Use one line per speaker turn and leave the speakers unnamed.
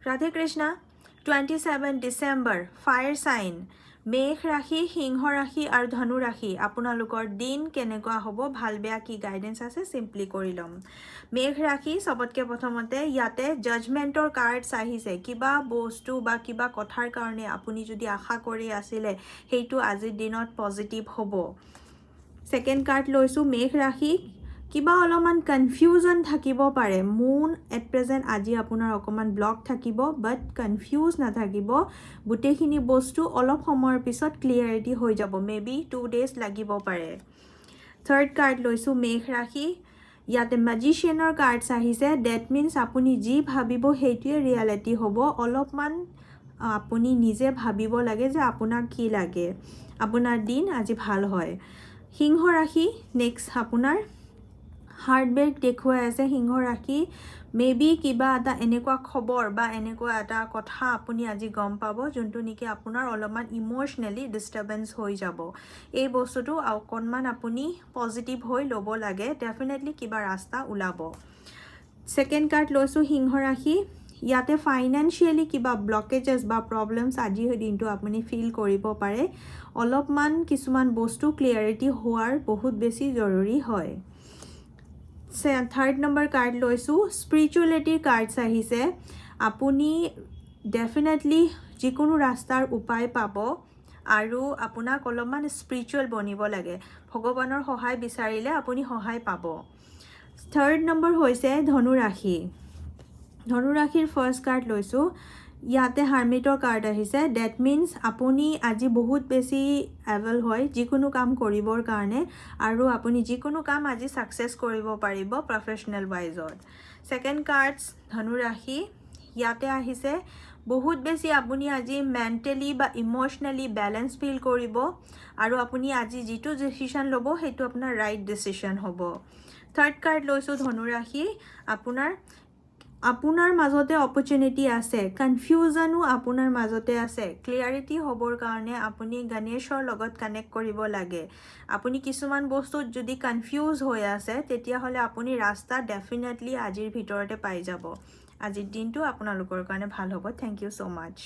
Radhe Krishna, 27 December, fire sign. মেঘ ৰাশি, সিংহ ৰাশি আৰু ধনু ৰাশি আপোনালোকৰ দিন কেনেকুৱা হ'ব ভাল বেয়া কি গাইডেন্স আছে সিম্পলি কৰি লম। মেঘ ৰাশি সবতকে প্ৰথমতে ইয়াতে জাজমেন্টৰ কাৰ্ডছ আহিছে। কিবা বস্তু বা কিবা কথাৰ কাৰণে আপুনি যদি আশা কৰি আছিলে সেইটো আজিৰ দিনত পজিটিভ হ'ব। সেকেন্ড কাৰ্ড লৈছো মেঘ ৰাশি। কিবা অলপমান কনফিউজন থাকিব পাৰে। মুন এট প্ৰেজেন্ট আজি আপোনাৰ অকমান ব্লক থাকিব, বাট কনফিউজ নাথাকিব। গোটেইখিনি বস্তু অলপ সময়ৰ পিছত ক্লিয়াৰিটি হৈ যাব। মেবি 2 days লাগিব পাৰে। থাৰ্ড কাৰ্ড লৈছো মেঘ ৰাশি। ইয়াতে ম্যাজিচিয়ানৰ কাৰ্ডছ আহিছে। ডেট মিন্স আপুনি যি ভাবিব সেইটোৱে ৰিয়েলিটি হ'ব। অলপমান আপুনি নিজে ভাবিব লাগে যে আপোনাক কি লাগে। আপোনাৰ দিন আজি ভাল হয়। সিংহ ৰাশি নেক্সট আপোনাৰ হাৰ্টব্ৰেক দেখুৱাই আছে সিংহ ৰাশি। মেবি কিবা এটা এনেকুৱা খবৰ বা এনেকুৱা এটা কথা আপুনি আজি গম পাব যোনটো নেকি আপোনাৰ অলপমান ইমোশনেলি ডিস্টাৰ্বেন্স হৈ যাব। এই বস্তুটো অকণমান আপুনি পজিটিভ হৈ ল'ব লাগে। ডেফিনেটলি কিবা ৰাস্তা ওলাব। সেকেন্ড কাৰ্ড লৈছো সিংহ ৰাশি। ইয়াতে ফাইনেন্সিয়েলি কিবা ব্লকেজেছ বা প্ৰব্লেমছ আজিৰ দিনটো আপুনি ফিল কৰিব পাৰে। অলপমান কিছুমান বস্তু ক্লিয়াৰিটি হোৱাৰ বহুত বেছি জৰুৰী হয়। থাৰ্ড নম্বৰ কাৰ্ড লৈছো স্পিৰিচুৱেলিটিৰ কাৰ্ডছ আহিছে। আপুনি ডেফিনেটলি যিকোনো ৰাস্তাৰ উপায় পাব আৰু আপোনাক অলপমান স্পিৰিচুৱেল বনিব লাগে। ভগৱানৰ সহায় বিচাৰিলে আপুনি সহায় পাব। থাৰ্ড নম্বৰ হৈছে ধনু ৰাশি। ধনু ৰাশিৰ ফাৰ্ষ্ট কাৰ্ড লৈছো। ইয়াতে হাৰ্মিটৰ কাৰ্ড আহিছে। ডেট মিন্স আপুনি আজি বহুত বেছি এভেল হয় যিকোনো কাম কৰিবৰ কাৰণে আৰু আপুনি যিকোনো কাম আজি সাকসেস কৰিব পাৰিব প্ৰফেশনেল ওয়াইজত। সেকেন্ড কাৰ্ডছ ধনু ৰাশি। ইয়াতে আহিছে বহুত বেছি আপুনি আজি মেন্টালি বা ইমোশনেলি বেলেন্স ফিল কৰিব আৰু আপুনি আজি যিটো ডিসিশন ল'ব সেইটো আপোনাৰ ৰাইট ডিসিশন হ'ব। থাৰ্ড কাৰ্ড লৈছো ধনু ৰাশি। আপোনাৰ মাজতে অপৰচুনিটি আছে। কনফিউজনো আপোনাৰ মাজতে আছে। ক্লিয়াৰিটি হ'বৰ কাৰণে আপুনি গণেশৰ লগত কানেক্ট কৰিব লাগে। আপুনি কিছুমান বস্তুত যদি কনফিউজ হৈ আছে তেতিয়া হলে আপুনি ৰাস্তা ডেফিনেটলি আজিৰ ভিতৰতে পাই যাব। আজিৰ দিনটো আপোনালোকৰ কাৰণে ভাল হ'ব। থ্যাংক ইউ সো মাচ।